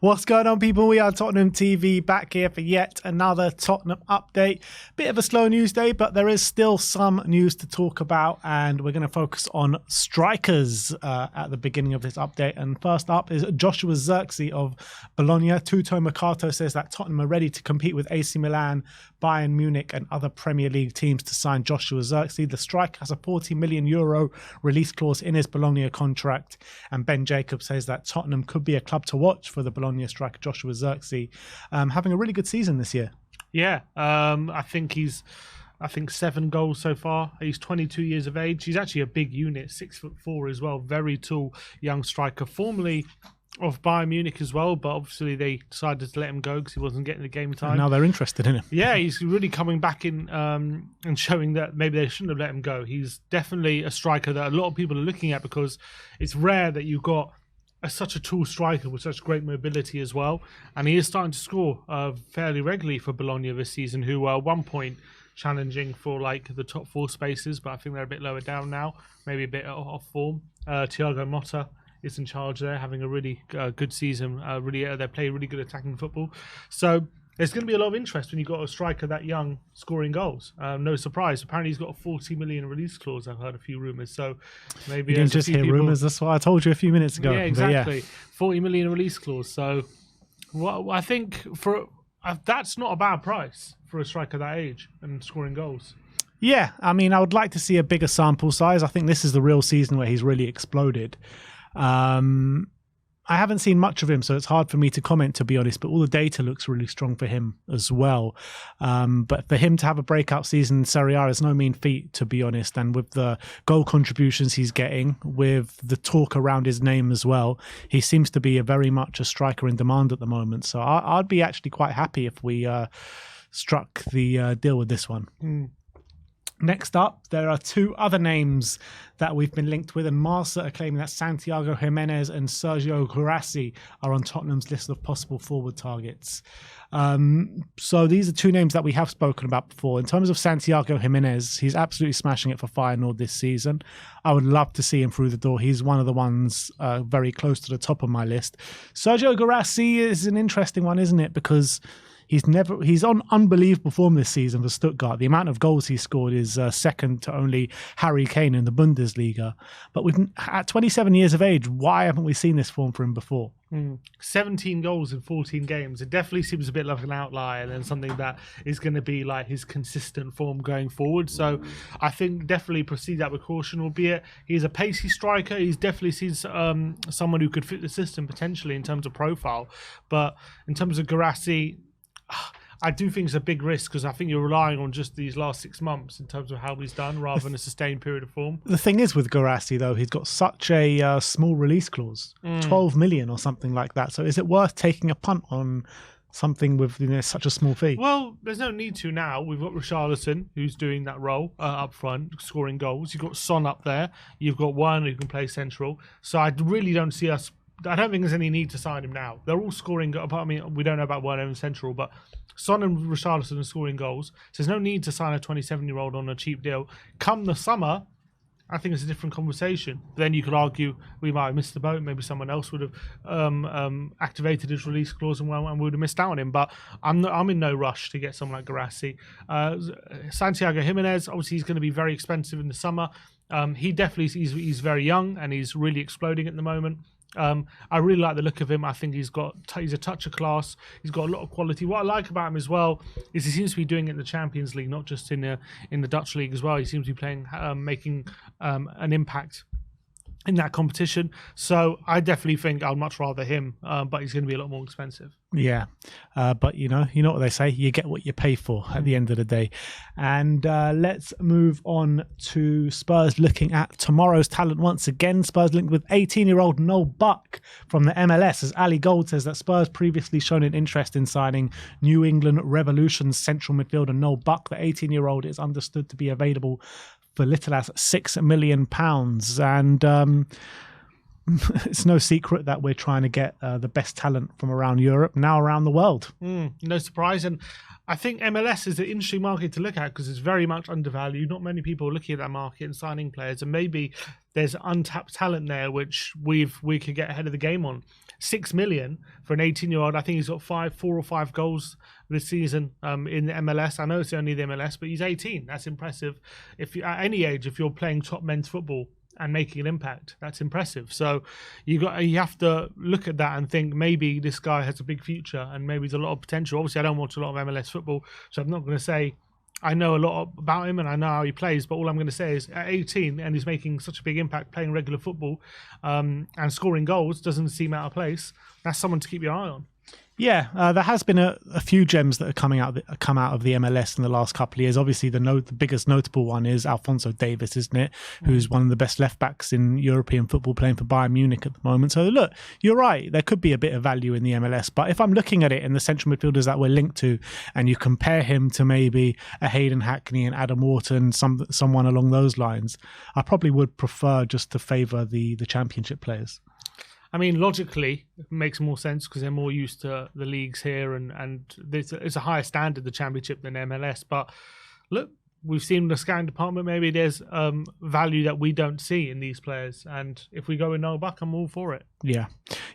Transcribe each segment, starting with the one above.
What's going on, people? We are Tottenham TV, back here for yet another Tottenham update. Bit of a slow news day, but there is still some news to talk about, and we're going to focus on strikers at the beginning of this update. And first up is Joshua Zirkzee of Bologna. Tutto Mercato says that Tottenham are ready to compete with AC Milan, Bayern Munich and other Premier League teams to sign Joshua Zirkzee. The striker has a €40 million release clause in his Bologna contract, and Ben Jacobs says that Tottenham could be a club to watch for the Bologna striker Joshua Zirkzee, having a really good season this year. Yeah, I think 7 goals so far. He's 22 years of age. He's actually a big unit, 6'4" as well. Very tall young striker, formerly of Bayern Munich as well, but obviously they decided to let him go because he wasn't getting the game time. And now they're interested in him. Yeah, he's really coming back in and showing that maybe they shouldn't have let him go. He's definitely a striker that a lot of people are looking at because it's rare that you've got such a tall striker with such great mobility as well, and he is starting to score fairly regularly for Bologna this season, who were at one point challenging for like the top 4 spaces, but I think they're a bit lower down now, maybe a bit off form. Thiago Motta is in charge there, having a really good season. They play really good attacking football, so there's going to be a lot of interest when you've got a striker that young scoring goals. No surprise. Apparently, he's got a $40 million release clause. I've heard a few rumours. So maybe you didn't just hear rumours. That's what I told you a few minutes ago. Yeah, exactly. Yeah. $40 million release clause. So I think that's not a bad price for a striker that age and scoring goals. Yeah, I mean, I would like to see a bigger sample size. I think this is the real season where he's really exploded. I haven't seen much of him, so it's hard for me to comment, to be honest, but all the data looks really strong for him as well. But for him to have a breakout season in Serie A is no mean feat, to be honest. And with the goal contributions he's getting, with the talk around his name as well, he seems to be very much a striker in demand at the moment. So I'd be actually quite happy if we struck the deal with this one. Next up, there are 2 other names that we've been linked with, and Marca are claiming that Santiago Gimenez and Sergio Guirassy are on Tottenham's list of possible forward targets. So these are 2 names that we have spoken about before. In terms of Santiago Gimenez, he's absolutely smashing it for Feyenoord this season. I would love to see him through the door. He's one of the ones very close to the top of my list. Sergio Guirassy is an interesting one, isn't it? Because he's on unbelievable form this season for Stuttgart. The amount of goals he scored is second to only Harry Kane in the Bundesliga. But at 27 years of age, why haven't we seen this form for him before? 17 goals in 14 games. It definitely seems a bit like an outlier and something that is going to be like his consistent form going forward. So I think definitely proceed that with caution, albeit he's a pacey striker. He's definitely sees someone who could fit the system potentially in terms of profile. But in terms of Guirassy, I do think it's a big risk because I think you're relying on just these last 6 months in terms of how he's done rather than a sustained period of form. The thing is with Guirassy, though, he's got such a small release clause, 12 million or something like that. So is it worth taking a punt on something with such a small fee? Well, there's no need to now. We've got Richarlison, who's doing that role up front, scoring goals. You've got Son up there. You've got Werner who can play central. So I really don't see us... I don't think there's any need to sign him now. They're all scoring. I mean, we don't know about Werner in central, but Son and Richarlison are scoring goals. So there's no need to sign a 27-year-old on a cheap deal. Come the summer, I think it's a different conversation. Then you could argue we might have missed the boat. Maybe someone else would have activated his release clause and we would have missed out on him. But I'm in no rush to get someone like Guirassy. Santiago Jimenez, obviously, he's going to be very expensive in the summer. He definitely he's very young and he's really exploding at the moment. I really like the look of him. I think he's a touch of class. He's got a lot of quality. What I like about him as well is he seems to be doing it in the Champions League, not just in the Dutch league as well. He seems to be playing, making an impact in that competition. So I definitely think I'd much rather him, but he's going to be a lot more expensive. Yeah, but you know what they say, you get what you pay for at the end of the day. And let's move on to Spurs looking at tomorrow's talent once again. Spurs linked with 18-year-old Noel Buck from the MLS, as Ali Gold says that Spurs previously shown an interest in signing New England Revolution's central midfielder Noel Buck. The 18-year-old is understood to be available for little as £6 million. And it's no secret that we're trying to get the best talent from around Europe, now around the world. No surprise. And I think MLS is an interesting market to look at because it's very much undervalued. Not many people are looking at that market and signing players. And maybe there's untapped talent there which we could get ahead of the game on. 6 million for an 18-year-old. I think he's got 4 or 5 goals this season in the MLS. I know it's only the MLS, but he's 18. That's impressive. If you, at any age, if you're playing top men's football and making an impact, that's impressive. So you have to look at that and think maybe this guy has a big future and maybe there's a lot of potential. Obviously, I don't watch a lot of MLS football, so I'm not going to say I know a lot about him and I know how he plays, but all I'm going to say is at 18 and he's making such a big impact playing regular football and scoring goals doesn't seem out of place. That's someone to keep your eye on. Yeah, there has been a few gems that are come out of the MLS in the last couple of years. Obviously, the biggest notable one is Alphonso Davies, isn't it? Who's one of the best left backs in European football, playing for Bayern Munich at the moment. So look, you're right. There could be a bit of value in the MLS, but if I'm looking at it in the central midfielders that we're linked to, and you compare him to maybe a Hayden Hackney and Adam Wharton, someone along those lines, I probably would prefer just to favour the Championship players. I mean, logically, it makes more sense because they're more used to the leagues here and it's a higher standard, the Championship, than MLS. But look, we've seen the scouting department, maybe there's value that we don't see in these players. And if we go with Noah Buck, I'm all for it. Yeah,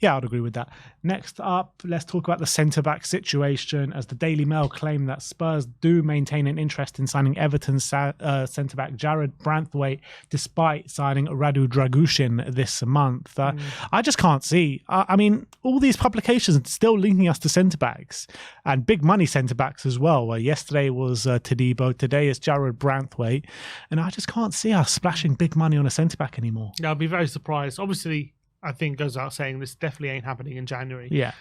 I'd agree with that. Next up, let's talk about the centre-back situation, as the Daily Mail claim that Spurs do maintain an interest in signing Everton's centre-back Jared Branthwaite, despite signing Radu Dragushin this month. I just can't see. I mean, all these publications are still linking us to centre-backs, and big money centre-backs as well. Yesterday was Todibo, today is Jared Branthwaite, and I just can't see us splashing big money on a centre-back anymore. Yeah, I'd be very surprised. Obviously, I think goes out saying this definitely ain't happening in January. Yeah.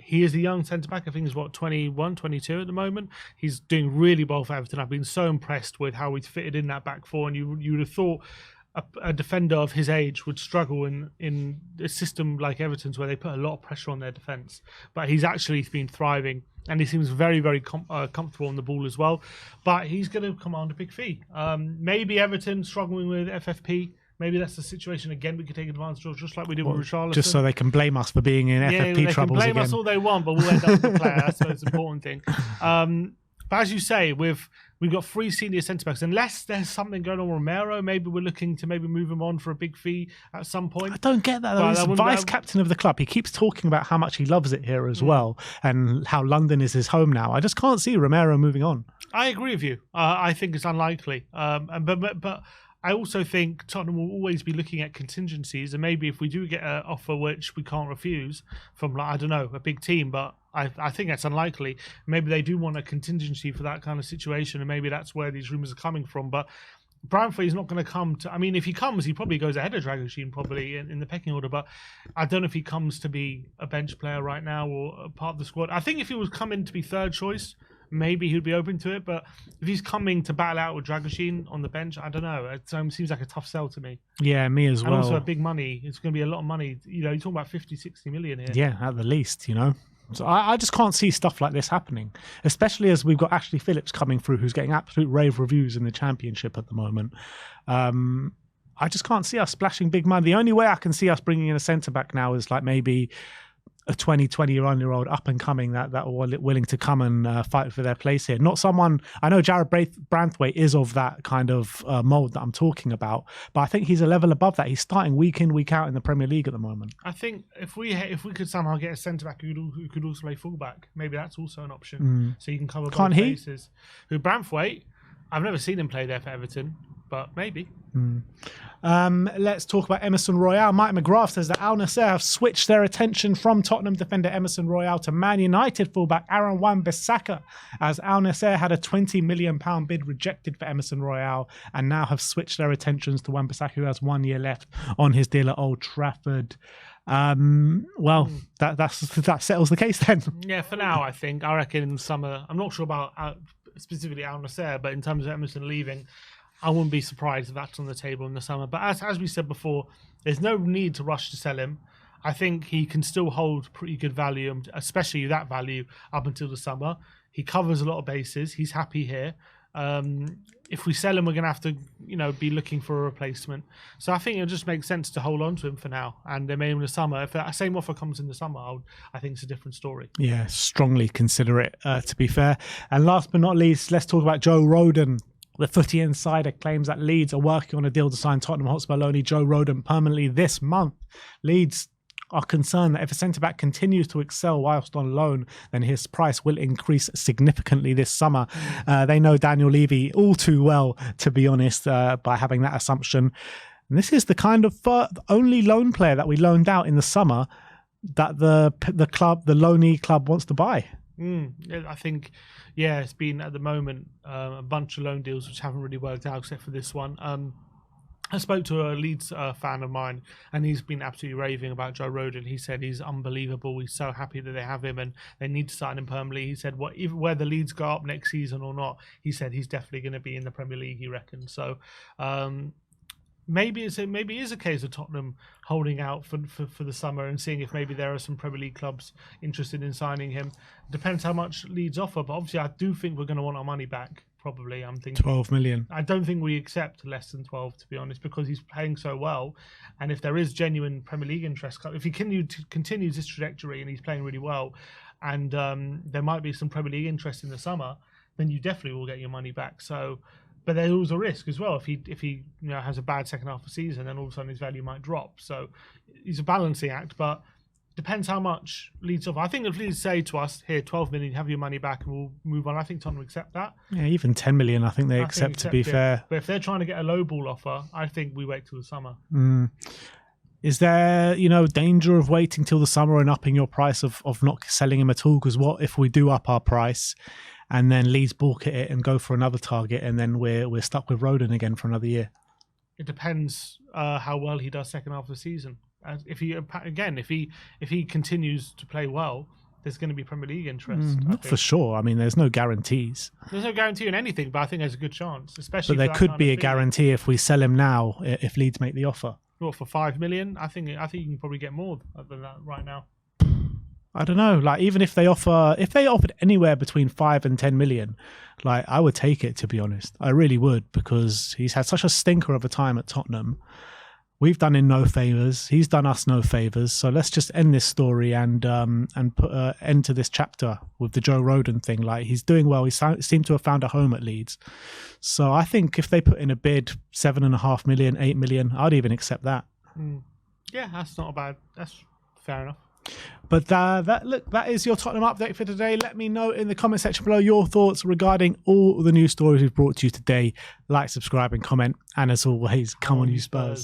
He is a young centre-back. I think he's, 21, 22 at the moment. He's doing really well for Everton. I've been so impressed with how he's fitted in that back four, and you would have thought a defender of his age would struggle in a system like Everton's where they put a lot of pressure on their defence. But he's actually been thriving, and he seems very, very comfortable on the ball as well. But he's going to command a big fee. Maybe Everton struggling with FFP. Maybe that's the situation again we could take advantage of, just like we did with Richarlison. Just so they can blame us for being in FFP troubles again. They can blame again. us all they want, but we'll end up with the player. That's the most important thing. But as you say, we've got 3 senior centre-backs. Unless there's something going on with Romero, maybe we're looking to move him on for a big fee at some point. I don't get that, though. He's vice-captain of the club. He keeps talking about how much he loves it here as well, and how London is his home now. I just can't see Romero moving on. I agree with you. I think it's unlikely. But I also think Tottenham will always be looking at contingencies, and maybe if we do get an offer which we can't refuse from, like, I don't know, a big team, but I think that's unlikely. Maybe they do want a contingency for that kind of situation, and maybe that's where these rumours are coming from. But Branthwaite is not going to come to... I mean, if he comes, he probably goes ahead of Dragoshin probably in the pecking order, but I don't know if he comes to be a bench player right now or a part of the squad. I think if he was coming to be third choice, maybe he'd be open to it, but if he's coming to battle out with Dragoshin on the bench, I don't know. It seems like a tough sell to me. Yeah, me as well. And also big money. It's going to be a lot of money. You know, you're talking about 50, 60 million here. Yeah, at the least, you know. So I just can't see stuff like this happening, especially as we've got Ashley Phillips coming through, who's getting absolute rave reviews in the Championship at the moment. I just can't see us splashing big money. The only way I can see us bringing in a centre-back now is like maybe a 21-year-old up and coming that are willing to come and fight for their place here. Not someone, I know Jared Branthwaite is of that kind of mould that I'm talking about, but I think he's a level above that. He's starting week in, week out in the Premier League at the moment. I think if we could somehow get a centre-back who could also play full-back, maybe that's also an option. So you can cover both bases. Who Branthwaite, I've never seen him play there for Everton, but maybe. Let's talk about Emerson Royale. Mike McGrath says that Al Nassr have switched their attention from Tottenham defender Emerson Royale to Man United fullback Aaron Wan-Bissaka, as Al Nassr had a £20 million bid rejected for Emerson Royale and now have switched their attentions to Wan-Bissaka, who has 1 year left on his deal at Old Trafford. That settles the case then. Yeah, for now, I think. I reckon in the summer, I'm not sure about specifically Al Nassr, but in terms of Emerson leaving, I wouldn't be surprised if that's on the table in the summer. But as we said before, there's no need to rush to sell him. I think he can still hold pretty good value, especially that value up until the summer. He covers a lot of bases. He's happy here. If we sell him, we're going to have to, be looking for a replacement. So I think it just makes sense to hold on to him for now. And then maybe in the summer, if that same offer comes in the summer, I think it's a different story. Yeah, strongly consider it, to be fair. And last but not least, let's talk about Joe Rothen. The Footy Insider claims that Leeds are working on a deal to sign Tottenham Hotspur loanee Joe Rothen permanently this month. Leeds are concerned that if a centre-back continues to excel whilst on loan, then his price will increase significantly this summer. They know Daniel Levy all too well, to be honest, by having that assumption. And this is the kind of only loan player that we loaned out in the summer that the loanee club wants to buy. I think, it's been at the moment a bunch of loan deals which haven't really worked out except for this one. I spoke to a Leeds fan of mine, and he's been absolutely raving about Joe Rothen. He said he's unbelievable. He's so happy that they have him, and they need to sign him permanently. He said, whether Leeds go up next season or not, he said he's definitely going to be in the Premier League, he reckons. So maybe it is a case of Tottenham holding out for the summer and seeing if maybe there are some Premier League clubs interested in signing him. Depends how much Leeds offer, but obviously I do think we're going to want our money back. Probably, I'm thinking 12 million. I don't think we accept less than 12, to be honest, because he's playing so well. And if there is genuine Premier League interest, if he continues this trajectory and he's playing really well, and there might be some Premier League interest in the summer, then you definitely will get your money back. So, but there's always a risk as well. If he has a bad second half of the season, then all of a sudden his value might drop. So it's a balancing act, but depends how much Leeds offer. I think if Leeds say to us, here, 12 million, have your money back and we'll move on, I think Tottenham will accept that. Yeah, even 10 million, I think they accept, to be fair. But if they're trying to get a low ball offer, I think we wait till the summer. Is there, danger of waiting till the summer and upping your price of not selling him at all? Because what if we do up our price and then Leeds balk at it and go for another target, and then we're stuck with Rothen again for another year? It depends how well he does second half of the season. If he continues to play well, there's going to be Premier League interest. Not for sure. I mean, there's no guarantees. There's no guarantee in anything, but I think there's a good chance, especially. But there could be a guarantee if we sell him now, if Leeds make the offer. Well, for 5 million, I think you can probably get more than that right now. I don't know. Like, even if they offered anywhere between 5 and 10 million, like, I would take it, to be honest. I really would, because he's had such a stinker of a time at Tottenham. We've done him no favours. He's done us no favours. So let's just end this story and put an end to this chapter with the Joe Rothen thing. Like, he's doing well. He seemed to have found a home at Leeds. So I think if they put in a bid, 7.5 million, 8 million, I'd even accept that. Yeah, that's not bad. That's fair enough. But that is your Tottenham update for today. Let me know in the comment section below your thoughts regarding all the news stories we've brought to you today. Like, subscribe and comment. And as always, come on you Spurs.